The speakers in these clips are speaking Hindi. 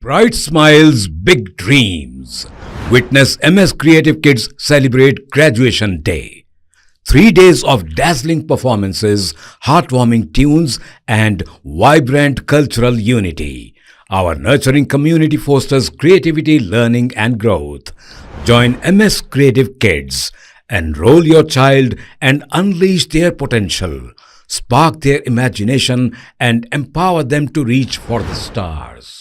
Bright smiles, big dreams. Witness MS Creative Kids celebrate Graduation Day. 3 days of dazzling performances, heartwarming tunes, and vibrant cultural unity. Our nurturing community fosters creativity, learning, and growth. Join MS Creative Kids. Enroll your child and unleash their potential. Spark their imagination and empower them to reach for the stars.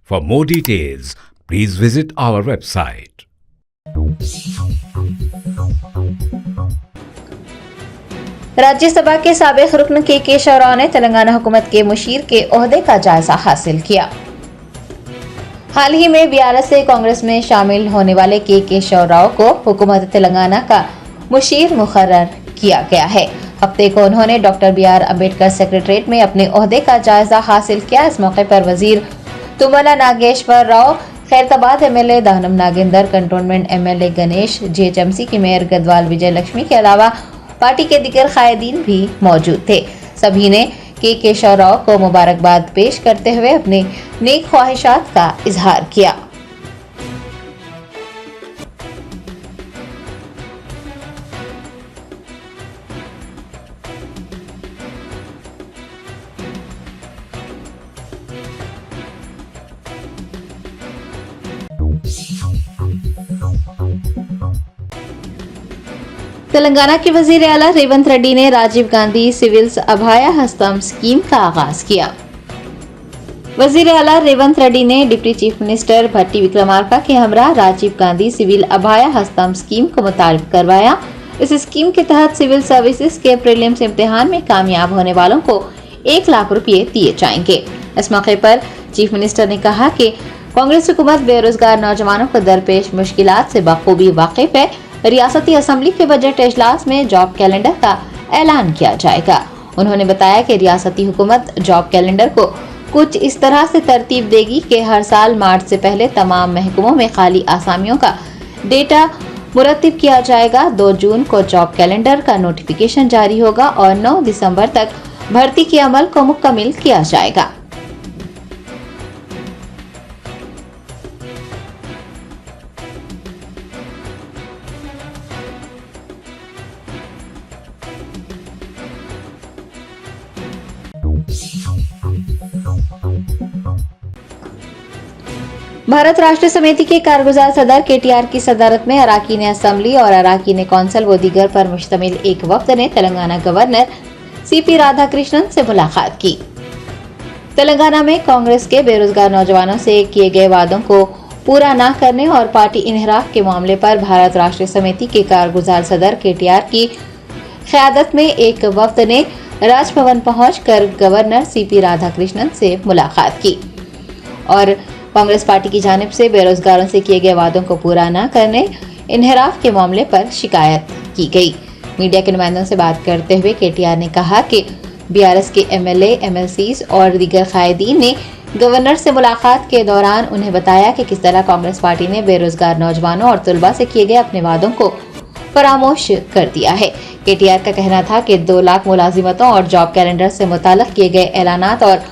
For more details, please visit our website. Rajya Sabha के साबिक रुकन के केशव राव ने तेलंगाना हुकूमत के मुशीर के ओहदे का जायजा हासिल किया। हाल ही में बीआरएस से कांग्रेस में शामिल होने वाले के केशव राव को हुकूमत तेलंगाना का मुशीर मुकर्रर किया गया है। हफ्ते को उन्होंने डॉक्टर BR अम्बेडकर सेक्रेटरीट में अपने ओहदे का जायजा हासिल किया। इस मौके पर वजीर Tummala Nageswara Rao, Khairatabad MLA Danam Nagender, cantonment MLA Ganesh, GHMC की मेयर गदवाल विजय लक्ष्मी के अलावा पार्टी के दीगर कायदीन भी मौजूद थे। सभी ने के केशव राव को मुबारकबाद पेश करते हुए अपने नेक ख्वाहिशात का इजहार किया। तेलंगाना के वजीर आला रेवंत रेड्डी ने राजीव गांधी सिविल्स अभाया हस्तम स्कीम का आगाज किया। वजीर आला रेवंत रेड्डी ने डिप्टी चीफ मिनिस्टर भट्टी विक्रमार्का के हमरा राजीव गांधी सिविल अभाया हस्तम स्कीम को मुतारिफ करवाया। इस स्कीम के तहत सिविल सर्विसेज के प्रीलिम्स इम्तिहान में कामयाब होने वालों को 1 लाख रुपए दिए जाएंगे। इस मौके पर चीफ मिनिस्टर ने कहा कि कांग्रेस हुकूमत बेरोजगार नौजवानों को दरपेश मुश्किलात से बखूबी वाकिफ है। रियासती असेंबली के बजट इजलास में जॉब कैलेंडर का ऐलान किया जाएगा। उन्होंने बताया कि रियासती हुकूमत जॉब कैलेंडर को कुछ इस तरह से तरतीब देगी कि हर साल मार्च से पहले तमाम महकमों में खाली आसामियों का डेटा मुरत्तिब किया जाएगा। 2 जून को जॉब कैलेंडर का नोटिफिकेशन जारी होगा और 9 दिसंबर तक भर्ती के अमल को मुकम्मल किया जाएगा। भारत राष्ट्र समिति के कारगुजार सदर KTR की सदारत में अराकीन असेंबली और अराकीन कौंसल व दीगर पर मुश्तमिल एक वफ्द ने तेलंगाना गवर्नर CP राधाकृष्णन से मुलाकात की। तेलंगाना में कांग्रेस के बेरोजगार नौजवानों से किए गए वादों को पूरा न करने और पार्टी इन्हिराफ के मामले पर भारत राष्ट्र समिति के कारगुजार सदर KTR की क़यादत में एक वफ्द ने राजभवन पहुंचकर गवर्नर CP राधाकृष्णन से मुलाकात की और कांग्रेस पार्टी की जानिब से बेरोजगारों से किए गए वादों को पूरा न करने, इन्हिराफ के मामले पर शिकायत की गई। मीडिया के नुमाइंदों से बात करते हुए KTR ने कहा कि BRS के MLA, MLCs और दीगर कायदीन ने गवर्नर से मुलाकात के दौरान उन्हें बताया कि किस तरह कांग्रेस पार्टी ने बेरोजगार नौजवानों और तुलबा से किए गए अपने वादों को फरामोश कर दिया है। KTR का कहना था कि 2 लाख मुलाजिमतों और जॉब कैलेंडर से मुताल्लिक किए गए ऐलानात और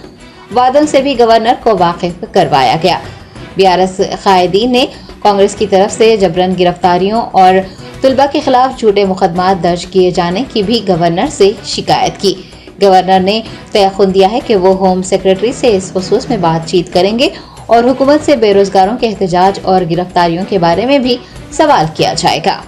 वादों से भी गवर्नर को वाकिफ करवाया गया। BRS कायदीन ने कांग्रेस की तरफ से जबरन गिरफ्तारियों और तुलबा के खिलाफ झूठे मुकदमात दर्ज किए जाने की भी गवर्नर से शिकायत की। गवर्नर ने तयख्खुन दिया है कि वो होम सेक्रेटरी से इस खुसूस में बातचीत करेंगे और हुकूमत से बेरोजगारों के एहतजाज और गिरफ्तारियों के बारे में भी सवाल किया जाएगा।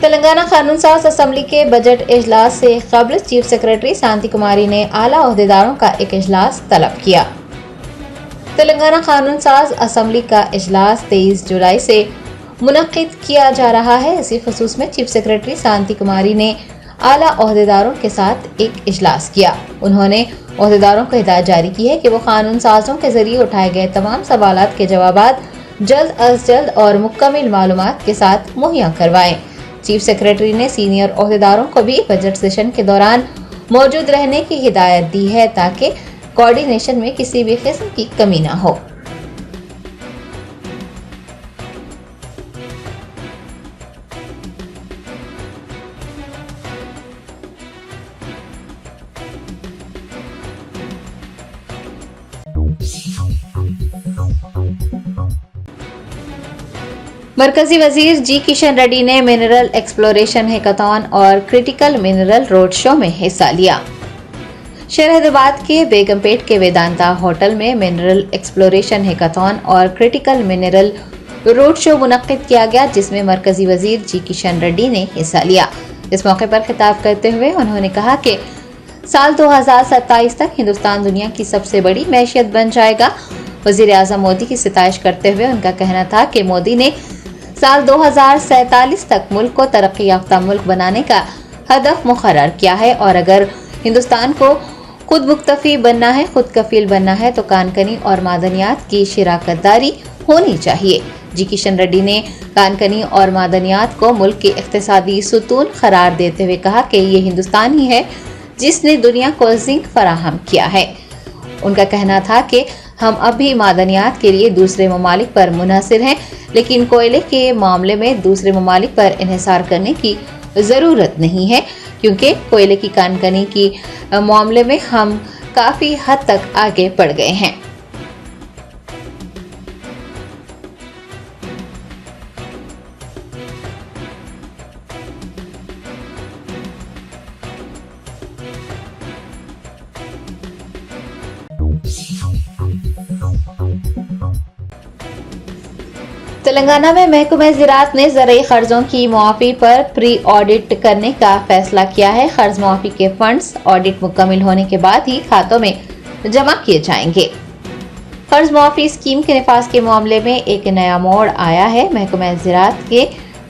तेलंगाना कानून साज असेंबली के बजट इजलास से कबल चीफ सेक्रेटरी शांति कुमारी ने आला ओहदेदारों का एक इजलास तलब किया। तेलंगाना कानून साज असेंबली का इजलास 23 जुलाई से मुनक्किद किया जा रहा है। इसी खुसूस में चीफ सेक्रेटरी शांति कुमारी ने आला ओहदेदारों के साथ एक इजलास किया। उन्होंने ओहदेदारों को हिदायत जारी की है कि वो कानून साजों के जरिए उठाए गए तमाम सवालात के जवाबात जल्द अज जल्द और मुकम्मल मालूमात के साथ मुहैया करवाएं। चीफ सेक्रेटरी ने सीनियर ओहदेदारों को भी बजट सेशन के दौरान मौजूद रहने की हिदायत दी है ताकि कोऑर्डिनेशन में किसी भी किस्म की कमी न हो। मरकजी वजीर जी किशन रेड्डी ने मिनरल एक्सप्लोरेशन हैकाथॉन और क्रिटिकल मिनरल रोड शो में हिस्सा लिया। शहर हैदराबाद के बेगमपेट के वेदांता होटल में मिनरल एक्सप्लोरेशन हैकाथॉन और क्रिटिकल मिनरल रोड शो मुनक्किद किया गया, जिसमें मरकजी वजीर जी किशन रेड्डी ने हिस्सा लिया। इस मौके पर खिताब करते हुए उन्होंने कहा कि साल 2027 तक हिंदुस्तान दुनिया की सबसे बड़ी मैशियत बन जाएगा। वजीर आजम मोदी की सितारिश करते हुए उनका कहना था कि मोदी ने साल 2047 तक मुल्क को तरक्की याफ्ता मुल्क बनाने का हदफ मुकर्रर किया है और अगर हिंदुस्तान को खुद मुक्तफी बनना है, खुद कफील बनना है तो कानकनी और मादनियात की शिराकतदारी होनी चाहिए। जी किशन रेड्डी ने कानकनी और मादनियात को मुल्क के इक्तिसादी सुतून करार देते हुए कहा कि ये हिंदुस्तान ही है जिसने दुनिया को जिंक फराहम किया है। उनका कहना था कि हम अब भी मादनियात के लिए दूसरे ममालिक पर मुनहसिर हैं, लेकिन कोयले के मामले में दूसरे ममालिक पर इन्हिसार करने की ज़रूरत नहीं है, क्योंकि कोयले की कानकनी की मामले में हम काफ़ी हद तक आगे बढ़ गए हैं। तेलंगाना में महकमे ज़राअत ने ज़रूरी कर्जों की मुआफ़ी पर प्री ऑडिट करने का फैसला किया है। कर्ज मुआफ़ी के फंड्स ऑडिट मुकम्मल होने के बाद ही खातों में जमा किए जाएंगे। कर्ज मुआफ़ी स्कीम के निफाज के मामले में एक नया मोड़ आया है। महकमे ज़राअत के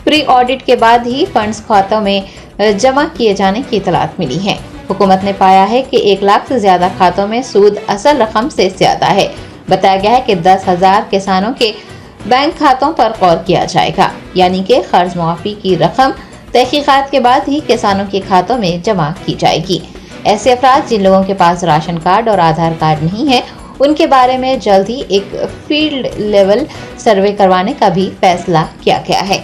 प्री ऑडिट के बाद ही फंड्स खातों में जमा किए जाने की इतलात मिली है। हुकूमत ने पाया है कि 1 लाख से ज्यादा खातों में सूद असल रकम से ज्यादा है। बताया गया है कि 10,000 किसानों के बैंक खातों पर गौर किया जाएगा, यानी कि कर्ज मुआफ़ी की रकम तहकीकात के बाद ही किसानों के खातों में जमा की जाएगी। ऐसे अफराद जिन लोगों के पास राशन कार्ड और आधार कार्ड नहीं है, उनके बारे में जल्द ही एक फील्ड लेवल सर्वे करवाने का भी फैसला किया गया है।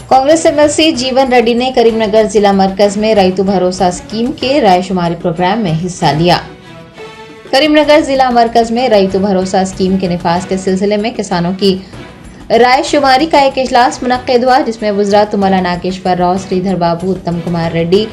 कांग्रेस एमएलसी जीवन रेड्डी ने करीमनगर जिला मरकज में रैतु भरोसा स्कीम के रायशुमारी प्रोग्राम में हिस्सा लिया। करीमनगर जिला मरकज में रैतु भरोसा स्कीम के निफाज के सिलसिले में किसानों की रायशुमारी का एक इजलास मुनक्किद हुआ, जिसमें वज़रा तुमला नागेश्वर राव, श्रीधर बाबू, उत्तम कुमार रेड्डी,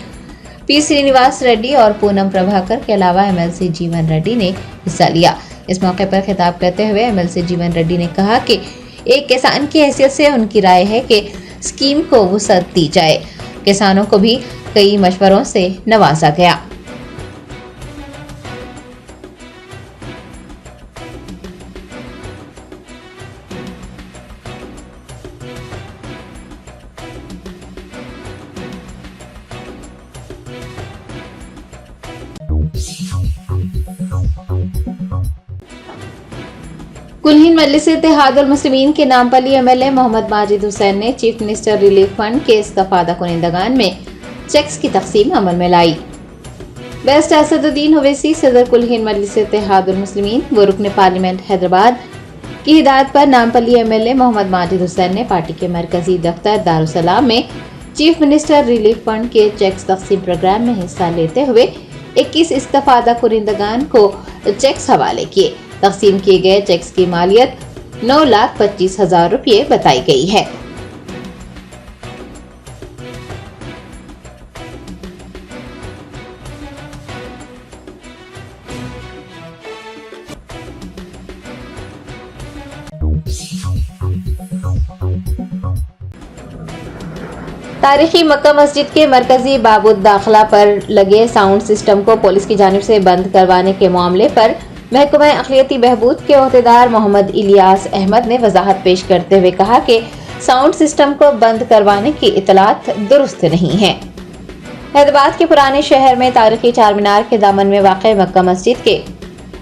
पी श्रीनिवास रेड्डी और पूनम प्रभाकर के अलावा एमएलसी जीवन रेड्डी ने हिस्सा लिया। इस मौके पर खिताब करते हुए एमएलसी जीवन रेड्डी ने कहा कि एक किसान की हैसियत से उनकी राय है कि स्कीम को वुसअत दी जाए। किसानों को भी कई मशवरों से नवाजा गया। कुल्हीन मजलिस इत्तेहादुल मुस्लिमीन के नामपली एमएलए मोहम्मद माजिद हुसैन ने चीफ मिनिस्टर रिलीफ फंड के इस्तफादा कुनिंदगान में चेक्स की तकसीम अमल में लाई। बेस्ट असदुद्दीन ओवैसी सदर कुल्हीन मजलिस इत्तेहादुल मुस्लिमीन व रुकन पार्लियामेंट हैदराबाद की हिदायत पर नामपली एमएलए मोहम्मद माजिद हुसैन ने पार्टी के मरकजी दफ्तर दारुसलाम में चीफ मिनिस्टर रिलीफ फंड के चेक्स तकसीम प्रोग्राम में हिस्सा लेते हुए 21 इस्तफादा कुनिंदगान को चेक्स हवाले किए। तकसीम किए गए चेक्स की मालियत 9,25,000 रुपये बताई गई है। तारीखी मक्का मस्जिद के मरकजी बाबुद दाखिला पर लगे साउंड सिस्टम को पुलिस की जानिब से बंद करवाने के मामले पर महकमा अक़लियती बहबूद के ओहदेदार मोहम्मद इलियास अहमद ने वजाहत पेश करते हुए कहा कि साउंड सिस्टम को बंद करवाने की इतलात दुरुस्त नहीं है। हैदराबाद के पुराने शहर में तारीखी चार मीनार के दामन में वाक़ मक्का मस्जिद के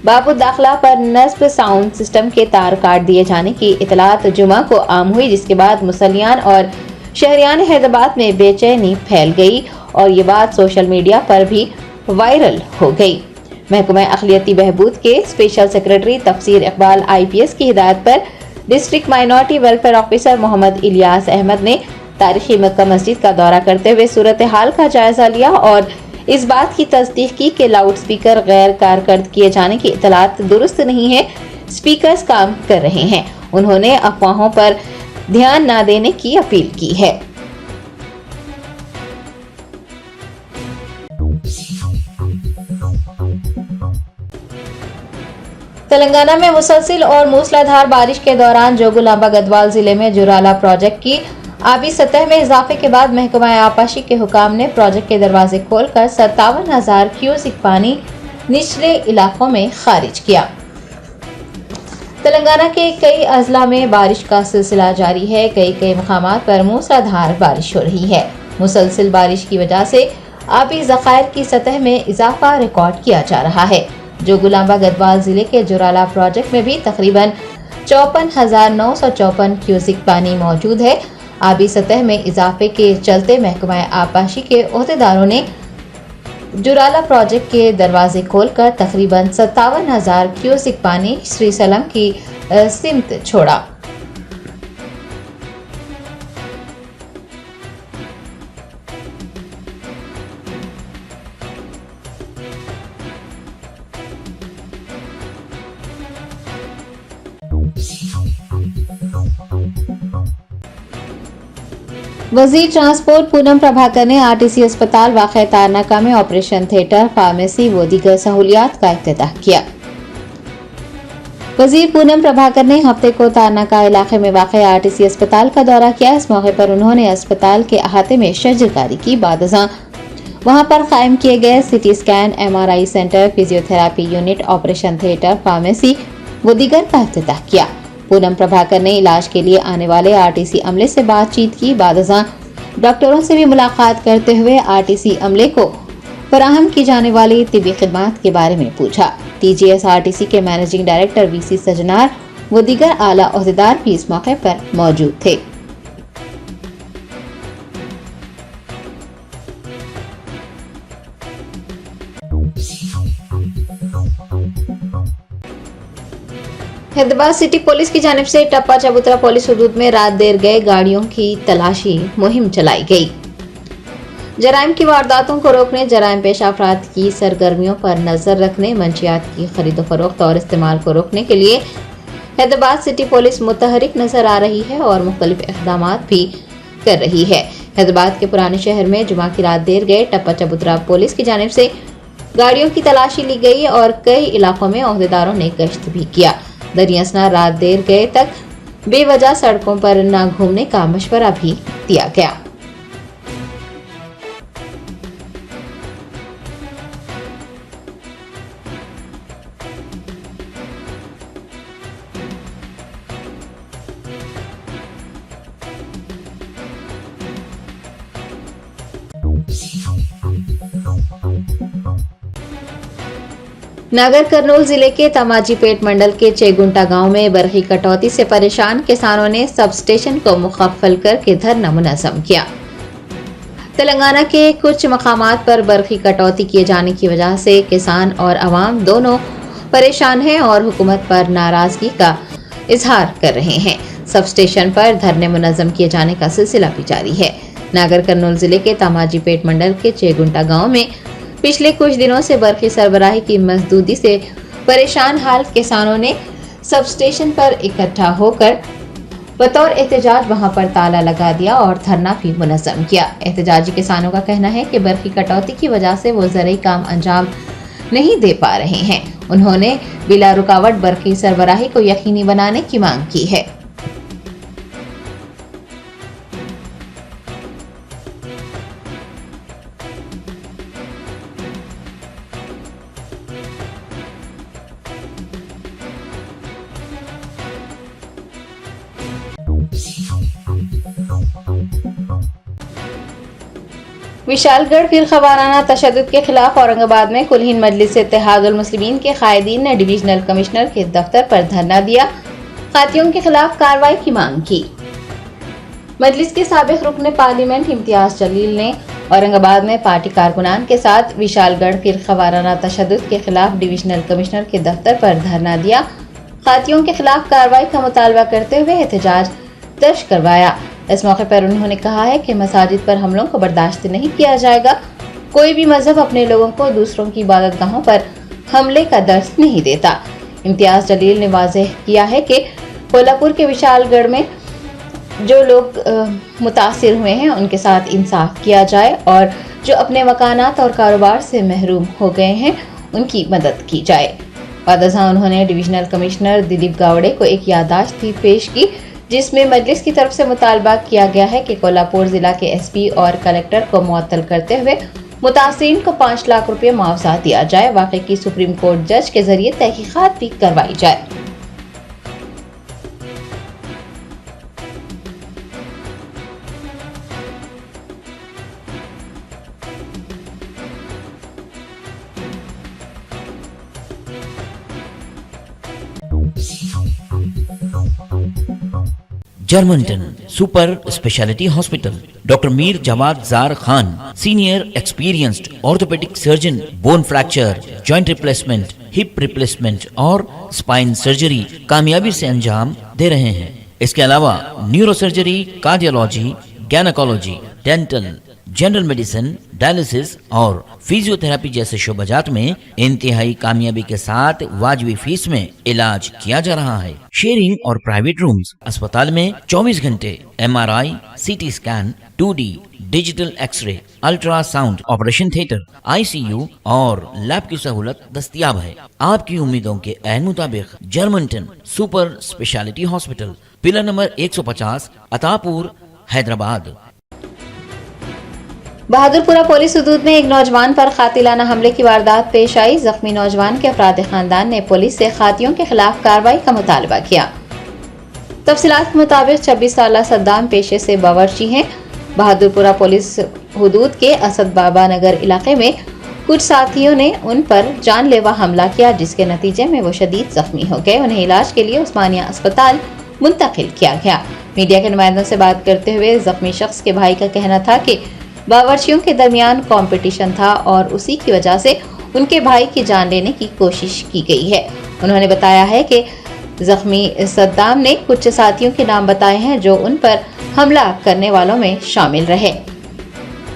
बाबू दाखला पर नस्ब साउंड सिस्टम के तार काट दिए जाने की इतलात जुमा को आम हुई, जिसके बाद मुसलियान और शहरियान हैदराबाद में बेचैनी फैल गई और ये बात सोशल मीडिया पर भी वायरल हो गई। महकमा अखिलियती बहबूद के स्पेशल सेक्रेटरी तफसीर इकबाल IPS की हिदायत पर district minority welfare officer Mohammad Ilyas Ahmed ने तारीखी मक्का मस्जिद का दौरा करते हुए सूरत हाल का जायजा लिया और इस बात की तस्दीक की कि लाउड स्पीकर गैर कारकर्द किए जाने की इतलात दुरुस्त नहीं है, स्पीकर्स काम कर रहे हैं। उन्होंने अफवाहों पर ध्यान न देने की अपील की है। तेलंगाना में मुसलसिल और मूसलाधार बारिश के दौरान जोगुलांबा गढ़वाल जिले में जुराला प्रोजेक्ट की आबी सतह में इजाफे के बाद महकमा आपाशी के हुकाम ने प्रोजेक्ट के दरवाजे खोलकर 57,000 क्यूसिक पानी निचले इलाकों में खारिज किया। तेलंगाना के कई अजला में बारिश का सिलसिला जारी है। कई मकामात पर मूसलाधार बारिश हो रही है। मुसलसिल बारिश की वजह से आबी ज़खायर की सतह में इजाफा रिकॉर्ड किया जा रहा है। जोगुलांबा गढ़वाल जिले के जुराला प्रोजेक्ट में भी तकरीबन 54,954 क्यूसिक पानी मौजूद है। आबी सतह में इजाफे के चलते महकमा आपाशी के ओहदेदारों ने जुराला प्रोजेक्ट के दरवाजे खोलकर तकरीबन 57,000 क्यूसिक पानी श्रीसलम की सिमत छोड़ा। वजीर ट्रांसपोर्ट पूनम प्रभाकर ने RTC अस्पताल वाक़या तारनाका में ऑपरेशन थिएटर, फार्मेसी व दीगर सहूलियात का इफ्तिताह किया। वजीर पूनम प्रभाकर ने हफ्ते को तारनाका इलाके में वाक़या RTC अस्पताल का दौरा किया। इस मौके पर उन्होंने अस्पताल के अहाते में शजरकारी की। बादशाह वहां पर कायम किए गए CT scan, MRI centre, physiotherapy unit, operation theatre, pharmacy व दीगर का इफ्तिताह किया। पूनम प्रभाकर ने इलाज के लिए आने वाले RTC अमले से बातचीत की। बादशाह डॉक्टरों से भी मुलाकात करते हुए RTC अमले को फराहम की जाने वाली तिबी खिदमात के बारे में पूछा। TGS RTC के मैनेजिंग डायरेक्टर VC सजनार व दीगर आला ओहदेदार भी इस मौके पर मौजूद थे। हैदराबाद सिटी पुलिस की जानिब से टप्पा चबूतरा पुलिस हुदूद में रात देर गए गाड़ियों की तलाशी मुहिम चलाई गई। जराइम की वारदातों को रोकने, जराइम पेशा अफराद की सरगर्मियों पर नजर रखने, मंशियात की खरीदो फरोख्त और इस्तेमाल को रोकने के लिए हैदराबाद सिटी पुलिस मुतहरिक नजर आ रही है और मुख्तलिफ इक़दामात भी कर रही है। हैदराबाद के पुराने शहर में जुमा की रात देर गए टप्पा चबूतरा पुलिस की जानिब से गाड़ियों की तलाशी ली गई और कई इलाकों में ओहदेदारों ने गश्त भी किया। दरियासना रात देर गए तक बेवजह सड़कों पर न घूमने का मशवरा भी दिया गया। नागर कर्नूल जिले के तमाजीपेट मंडल के चेगुंटा गांव में बरखी कटौती से परेशान किसानों ने सब स्टेशन को मुखफ़्फ़ल करके धरना मुनज़्ज़म किया। तेलंगाना के कुछ मकामात पर बरखी कटौती किए जाने की वजह से किसान और अवाम दोनों परेशान हैं और हुकूमत पर नाराजगी का इजहार कर रहे हैं। सब स्टेशन पर धरने मुनज़्ज़म किए जाने का सिलसिला भी जारी है। नागर कर्नूल जिले के तमाजीपेट मंडल के चेगुंटा गाँव में पिछले कुछ दिनों से बरखी सरबराही की मजदूदी से परेशान हाल किसानों ने सब स्टेशन पर इकट्ठा होकर बतौर एहतजाज वहां पर ताला लगा दिया और धरना भी मुनज़्ज़म किया। एहतजाजी किसानों का कहना है कि बरखी कटौती की वजह से वो ज़रूरी काम अंजाम नहीं दे पा रहे हैं। उन्होंने बिला रुकावट बरखी सरबराही को यकीनी बनाने की मांग की है। विशालगढ़ फिरका वाराना तशद्दुद के खिलाफ औरंगाबाद में कुल हिंद मजलिस इत्तेहादुल मुस्लिमीन के कायदीन ने डिविजनल कमिश्नर के दफ्तर पर धरना दिया। खातियों के खिलाफ कार्रवाई की मांग की। मजलिस के साबिक रुकन पार्लियामेंट इम्तियाज जलील ने औरंगाबाद में पार्टी कारकुनान के साथ विशालगढ़ फिरका वाराना तशद्दुद के खिलाफ डिविजनल कमिश्नर के दफ्तर पर धरना दिया। खातियों के खिलाफ कार्रवाई का मुतालबा करते हुए एहतजाज दर्ज करवाया। इस मौके पर उन्होंने कहा है कि मसाजिद पर हमलों को बर्दाश्त नहीं किया जाएगा। कोई भी मजहब अपने लोगों को दूसरों की इबादतगाहों पर हमले का दर्ज नहीं देता। इम्तियाज जलील ने वाज़ेह किया है कि कोल्हापुर के विशालगढ़ में जो लोग मुतासिर हुए हैं उनके साथ इंसाफ किया जाए और जो अपने मकानात और कारोबार से महरूम हो गए हैं उनकी मदद की जाए। वादसा उन्होंने डिविजनल कमिश्नर दिलीप गावड़े को एक याददाश्त भी पेश की, जिसमें मजलिस की तरफ से मुतालबा किया गया है कि कोल्हापुर जिला के एसपी और कलेक्टर को मुअत्तल करते हुए मुतासिरीन को 5 लाख रुपए मुआवजा दिया जाए। वाक़े की सुप्रीम कोर्ट जज के जरिए तहकीकात भी करवाई जाए। Germanten super speciality hospital, doctor Mir Jawad Zar Khan, senior experienced orthopaedic surgeon, bone fracture, joint replacement, hip replacement और स्पाइन सर्जरी कामयाबी से अंजाम दे रहे हैं। इसके अलावा neuro surgery, cardiology, gynaecology, dental, general medicine, dialysis और फिजियोथेरेपी जैसे शोबाजात में इंतहाई कामयाबी के साथ वाजिबी फीस में इलाज किया जा रहा है। शेयरिंग और प्राइवेट रूम्स, अस्पताल में 24 घंटे MRI, CT scan, 2D digital X-ray, ultrasound, operation theatre, ICU और लैब की सहूलत दस्तयाब है। आपकी उम्मीदों के ऐन मुताबिक Germanten super speciality hospital, pillar number 150, Attapur, Hyderabad. Bahadurpura police हुदूद में एक नौजवान पर कातिलाना हमले की वारदात पेश आई। जख्मी नौजवान के अफराद खानदान ने पुलिस से खातियों के खिलाफ कार्रवाई का मुतालबा किया। तफसीलात के मुताबिक 26 साला सद्दाम पेशे से बावर्ची हैं। बहादुरपुरा पुलिस हुदूद के असद बाबा नगर इलाके में कुछ साथियों ने उन पर जानलेवा हमला किया, जिसके नतीजे में वो शदीद जख्मी हो गए। उन्हें इलाज के लिए उस्मानिया अस्पताल मुंतकिल किया गया। मीडिया के नुमाइंदों से बात करते हुए जख्मी शख्स के भाई का कहना था कि बावर्चियों के दरमियान कंपटीशन था और उसी की वजह से उनके भाई की जान लेने की कोशिश की गई है। उन्होंने बताया है कि जख्मी सद्दाम ने कुछ साथियों के नाम बताए हैं जो उन पर हमला करने वालों में शामिल रहे।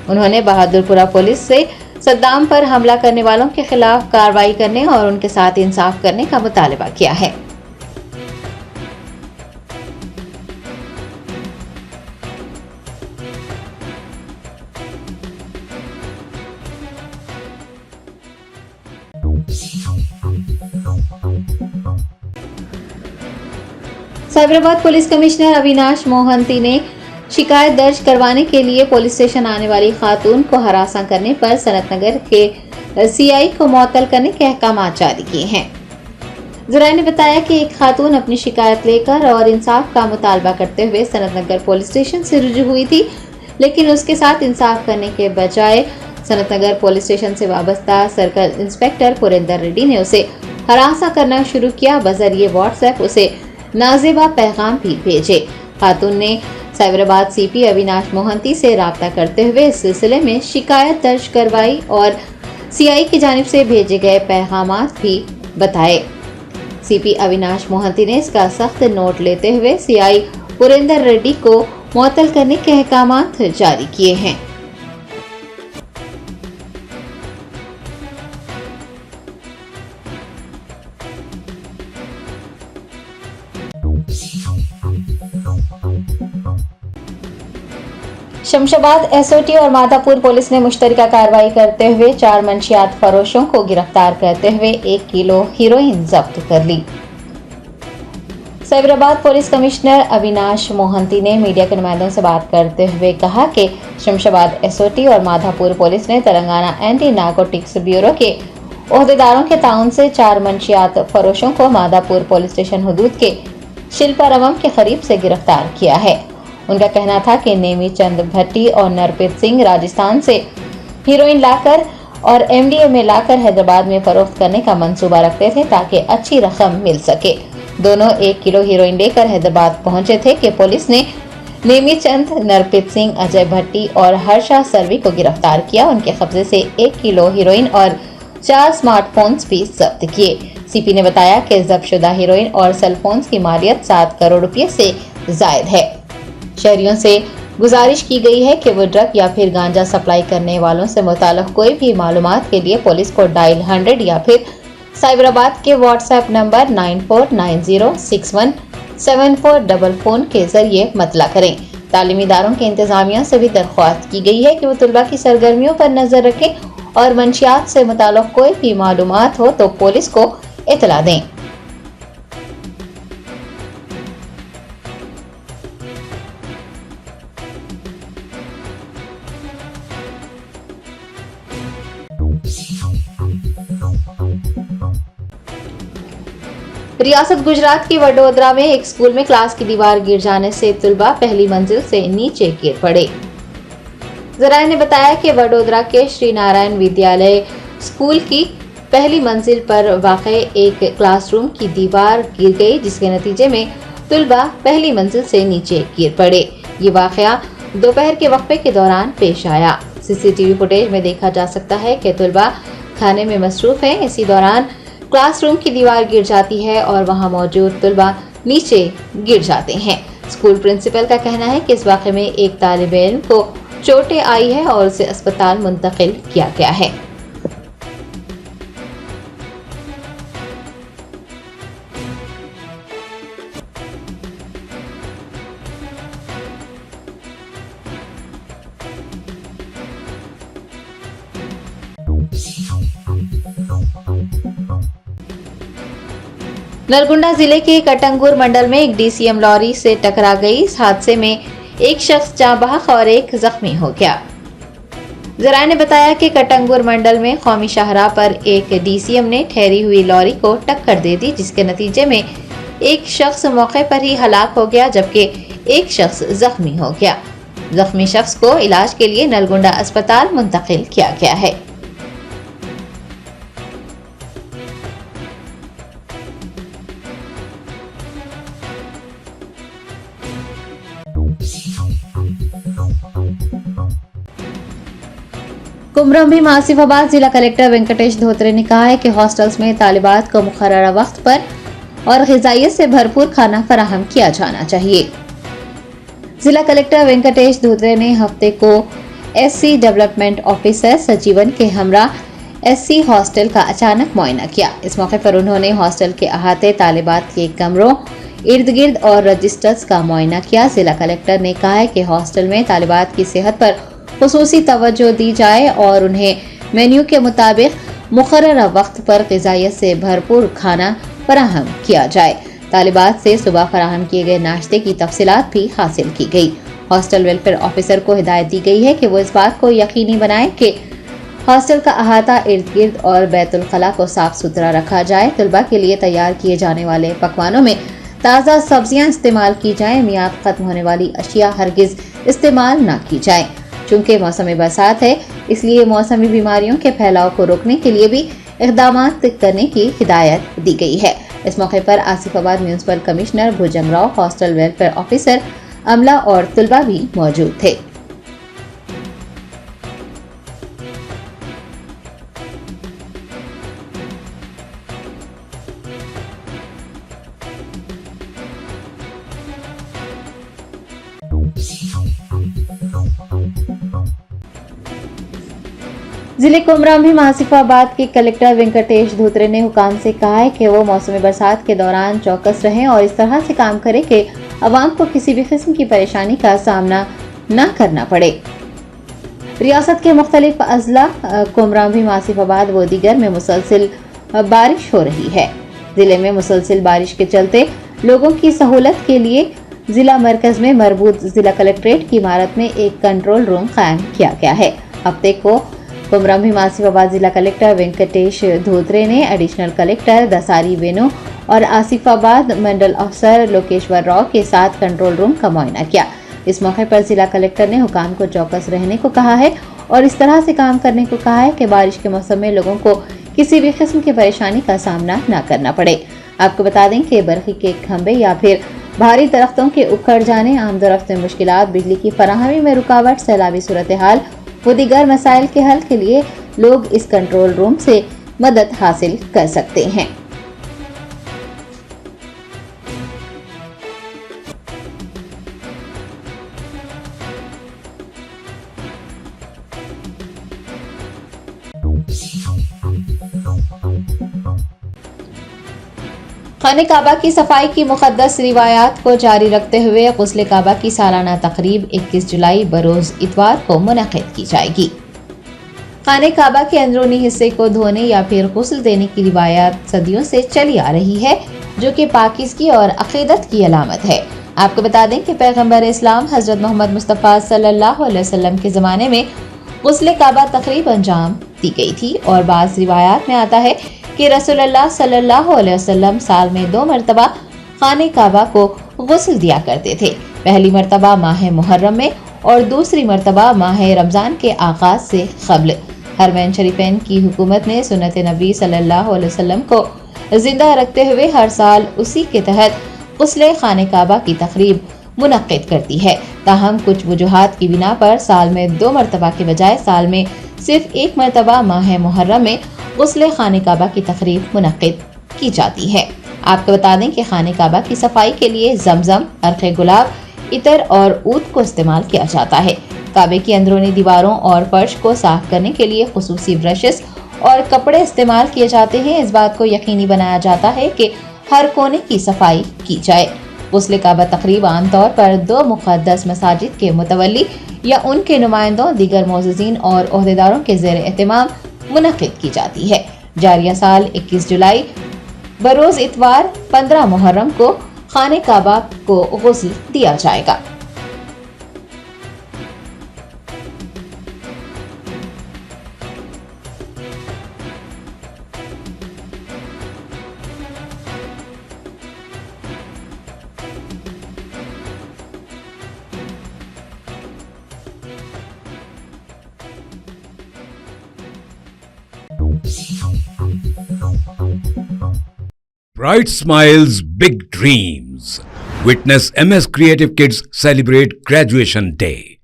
उन्होंने बहादुरपुरा पुलिस से सद्दाम पर हमला करने वालों के खिलाफ कार्रवाई करने और उनके साथ इंसाफ करने का मुतालबा किया है। साइबराबाद पुलिस कमिश्नर अविनाश मोहंती ने शिकायत दर्ज करवाने के लिए पुलिस स्टेशन आने वाली खातून को हरासा करने पर सनतनगर के CI को मुअत्तल करने के अहकाम जारी किए हैं। ज़राए ने बताया कि एक खातून अपनी शिकायत लेकर और इंसाफ का मुतालबा करते हुए सनतनगर पुलिस स्टेशन से रुजू हुई थी, लेकिन उसके साथ इंसाफ करने के बजाय सनतनगर पुलिस स्टेशन से वाबस्ता सर्कल इंस्पेक्टर पुरेंदर रेड्डी ने उसे हरासा करना शुरू किया। बजरिए व्हाट्सएप उसे नाजेबा पैगाम भी भेजे। खातून ने साइबराबाद CP अविनाश मोहंती से राब्ता करते हुए इस सिलसिले में शिकायत दर्ज करवाई और CI की जानिब से भेजे गए पैगामात भी बताए। CP अविनाश मोहंती ने इसका सख्त नोट लेते हुए CI पुरेंदर रेड्डी को मुअत्तल करने के अहकामात जारी किए हैं। शमशाबाद SOT और माधापुर पुलिस ने मुश्तरका कार्रवाई करते हुए 4 मंशियात फरोशों को गिरफ्तार करते हुए 1 किलो हीरोइन जब्त कर ली। साइबराबाद पुलिस कमिश्नर अविनाश मोहंती ने मीडिया के नुमाइंदों से बात करते हुए कहा कि शमशाबाद SOT और माधापुर पुलिस ने तेलंगाना एंटी नारकोटिक्स ब्यूरो के ओहदेदारों के ताउन से 4 मंशियात फरोशों को माधापुर पुलिस स्टेशन हुदूद के शिल्पारवम के करीब से गिरफ्तार किया है। उनका कहना था कि नेमी चंद भट्टी और नरप्रीत सिंह राजस्थान से हीरोइन लाकर और एमडीएमए लाकर हैदराबाद में फरोख्त करने का मंसूबा रखते थे ताकि अच्छी रकम मिल सके। दोनों 1 किलो हीरोइन लेकर हैदराबाद पहुंचे थे कि पुलिस ने नेमी चंद, नरप्रीत सिंह, अजय भट्टी और हर्षा सरवी को गिरफ्तार किया। उनके कब्जे से 1 किलो हीरोइन और 4 स्मार्टफोन्स भी जब्त किए। सीपी ने बताया कि जब्तशुदा हीरोइन और सेलफोन्स की मालियत 7 करोड़ रुपए से जायद है। शहरियों से गुजारिश की गई है कि वो ड्रग या फिर गांजा सप्लाई करने वालों से मुताल्लिक कोई भी मालूमात के लिए पुलिस को डायल 100 या फिर साइबराबाद के व्हाट्सएप नंबर 9490617444 के जरिए मतला करें। तालीमी इदारों के इंतजामिया से भी दरख्वास्त की गई है कि वो तलबा की सरगर्मियों पर नजर रखें और मंशियात से मुताल्लिक कोई भी मालूमात हो तो पुलिस को इतला दें। रियासत गुजरात के वडोदरा में एक स्कूल में क्लास की दीवार गिर जाने से तलबा पहली मंजिल से नीचे गिर पड़े। जराये ने बताया कि वडोदरा के श्री नारायण विद्यालय स्कूल की पहली मंजिल पर वाक़े एक क्लासरूम की दीवार गिर गई, जिसके नतीजे में तलबा पहली मंजिल से नीचे गिर पड़े। ये वाक़या दोपहर के वक्फे के दौरान पेश आया। सीसीटीवी फुटेज में देखा जा सकता है कि तलबा खाने में मसरूफ है। इसी दौरान क्लासरूम की दीवार गिर जाती है और वहां मौजूद तलबा नीचे गिर जाते हैं। स्कूल प्रिंसिपल का कहना है कि इस वाक़े में एक तालिबे इल्म को चोटें आई है और उसे अस्पताल मुंतकिल किया गया है। नलगुंडा जिले के कटंगुर मंडल में एक डीसीएम लॉरी से टकरा गई। इस हादसे में एक शख्स जाँ बहक और एक जख्मी हो गया। जराये ने बताया कि कटंगुर मंडल में कौमी शाहराह पर एक डीसीएम ने ठहरी हुई लॉरी को टक्कर दे दी, जिसके नतीजे में एक शख्स मौके पर ही हलाक हो गया जबकि एक शख्स जख्मी हो गया। जख्मी शख्स को इलाज के लिए नलगुंडा अस्पताल मुंतकिल किया गया है। कुमरम भी आसिफाबाद जिला कलेक्टर वेंकटेश धोत्रे ने कहा है कि हॉस्टल्स में तालिबात को मुकर्ररा वक्त पर और ग़िज़ाइयत से भरपूर खाना फराहम किया जाना चाहिए। जिला कलेक्टर वेंकटेश धोत्रे ने हफ्ते को एससी डेवलपमेंट ऑफिसर सजीवन के हमरा एससी हॉस्टल का अचानक मुआयना किया। इस मौके पर उन्होंने हॉस्टल के अहाते, तालिबात के कमरों, इर्द गिर्द और रजिस्टर्स का मुआयना किया। जिला कलेक्टर ने कहा है कि हॉस्टल में तालिबात की सेहत पर खुसूसी तवज्जो दी जाए और उन्हें मेन्यू के मुताबिक मुकर्ररा वक्त पर ग़िज़ाइयत से भरपूर खाना फराहम किया जाए। तालिबात से सुबह फराहम किए गए नाश्ते की तफसीलात भी हासिल की गई। हॉस्टल वेलफेयर ऑफिसर को हिदायत दी गई है कि वो इस बात को यकीनी बनाए कि हॉस्टल का अहाता, इर्द गिर्द और बैतुल खला को साफ सुथरा रखा जाए। तलबा के लिए तैयार किए जाने वाले पकवानों में ताज़ा सब्जियां इस्तेमाल की जाए। मियाद खत्म होने वाली अशिया हरगिज इस्तेमाल न की जाए। चूंकि मौसम बरसात है, इसलिए मौसमी बीमारियों के फैलाव को रोकने के लिए भी इक़दामात करने की हिदायत दी गई है। इस मौके पर आसिफाबाद म्यूनिसिपल कमिश्नर भुजंग राव, हॉस्टल वेलफेयर ऑफिसर, अमला और तलबा भी मौजूद थे। जिले कुमरम भी आसिफाबाद के कलेक्टर वेंकटेश धोत्रे ने हुकाम से कहा है कि वो मौसम बरसात के दौरान चौकस रहें और इस तरह से काम करें कि अवाम को किसी भी किस्म की परेशानी का सामना न करना पड़े। रियासत के मुख्तलिफ अजला कुमरम भी आसिफाबाद व दीगर में मुसलसिल बारिश हो रही है। जिले में मुसलसिल बारिश के चलते लोगों की सहूलत के लिए जिला मरकज में मरबूत जिला कलेक्ट्रेट की इमारत में एक कंट्रोल रूम कायम किया गया है। हफ्ते को कुमरम भी आसिफाबाद जिला कलेक्टर वेंकटेश धोत्रे ने एडिशनल कलेक्टर दसारी वेणु और आसिफाबाद मंडल अफसर लोकेश्वर राव के साथ कंट्रोल रूम का मुआयना किया। इस मौके पर जिला कलेक्टर ने हुकाम को चौकस रहने को कहा है और इस तरह से काम करने को कहा है कि बारिश के मौसम में लोगों को किसी भी किस्म की परेशानी का सामना न करना पड़े। आपको बता दें कि बरखी के खंभे या फिर भारी दरख्तों के उखड़ जाने, आमदोरफ्त में मुश्किलात, बिजली की फराहमी में रुकावट, सैलाबी सूरत हाल व दीगर मसाइल के हल के लिए लोग इस कंट्रोल रूम से मदद हासिल कर सकते हैं। खाने काबा की सफाई की मुक़द्दस रिवायात को जारी रखते हुए गुस्ल काबा की सालाना तकरीब 21 जुलाई बरोज़ इतवार को मुनक़िद की जाएगी। खाने काबा के अंदरूनी हिस्से को धोने या फिर गुस्ल देने की रिवायत सदियों से चली आ रही है, जो कि पाकीज़गी और अक़ीदत की अलामत है। आपको बता दें कि पैगम्बर इस्लाम हज़रत मोहम्मद मुस्तफ़ा सल्लल्लाहु अलैहि वसल्लम के ज़माने में गुस्ल काबा तकरीब अंजाम दी गई थी और बाज़ रिवायात में आता है कि रसूलुल्लाह सल्लल्लाहु अलैहि वसल्लम साल में 2 मरतबा खाने काबा को गुस्ल दिया करते थे। पहली मरतबा माह मुहर्रम में और दूसरी मरतबा माह रमज़ान के आगाज से क़ब्ल। हरमैन शरीफैन की हुकूमत ने सुन्नत नबी सल्लल्लाहु अलैहि वसल्लम को जिंदा रखते हुए हर साल उसी के तहत गुस्ल खाने काबा की तकरीब मुनक़्क़िद करती है। ताहम कुछ वजूहात की बिना पर साल में 2 मरतबा के बजाय साल में सिर्फ 1 मरतबा माह मुहर्रम में गुस्ल खाने काबा की तकरीब मुनक़्क़िद की जाती है। आपको बता दें कि खाने काबा की सफाई के लिए जमजम, अर्क़े गुलाब, इतर और ऊद को इस्तेमाल किया जाता है। काबे की अंदरूनी दीवारों और फर्श को साफ करने के लिए खुसूसी ब्रशेस और कपड़े इस्तेमाल किए जाते हैं। इस बात को यकीनी बनाया जाता है कि हर कोने की सफाई की जाए। गुस्ल काबा तकरीब आमतौर पर 2 मुक़द्दस मसाजिद के मुतवल्ली या उनके नुमाइंदों, दीगर मोअज़्ज़िज़ीन और ओहदेदारों के ज़ेर एहतमाम मुनक़्क़िद की जाती है। जारिया साल 21 जुलाई बरोज़ इतवार 15 मुहर्रम को खाने काबा को गुस्ल दिया जाएगा। Bright smiles, big dreams. Witness MS Creative Kids celebrate Graduation Day.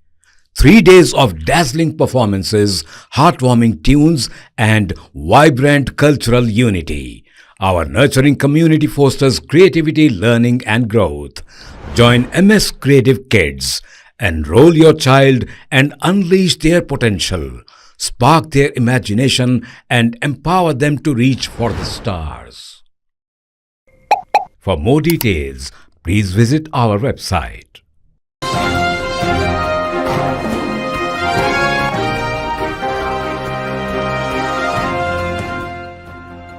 3 days of dazzling performances, heartwarming tunes, and vibrant cultural unity. Our nurturing community fosters creativity, learning, and growth. Join MS Creative Kids. Enroll your child and unleash their potential. Spark their imagination and empower them to reach for the stars. For more details, please visit our website.